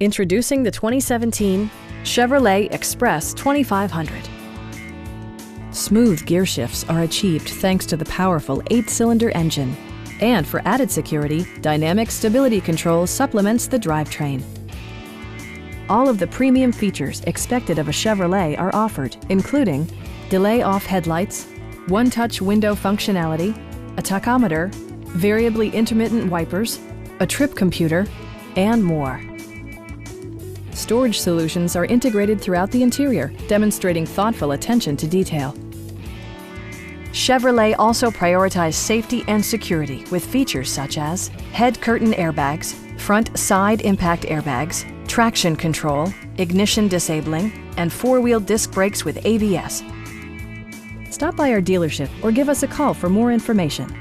Introducing the 2017 Chevrolet Express 2500. Smooth gear shifts are achieved thanks to the powerful 8-cylinder engine. And for added security, dynamic stability control supplements the drivetrain. All of the premium features expected of a Chevrolet are offered, including delay-off headlights, one-touch window functionality, a tachometer, variably intermittent wipers, a trip computer, and more. Storage solutions are integrated throughout the interior, demonstrating thoughtful attention to detail. Chevrolet also prioritized safety and security with features such as head curtain airbags, front side impact airbags, traction control, ignition disabling, and 4-wheel disc brakes with ABS. Stop by our dealership or give us a call for more information.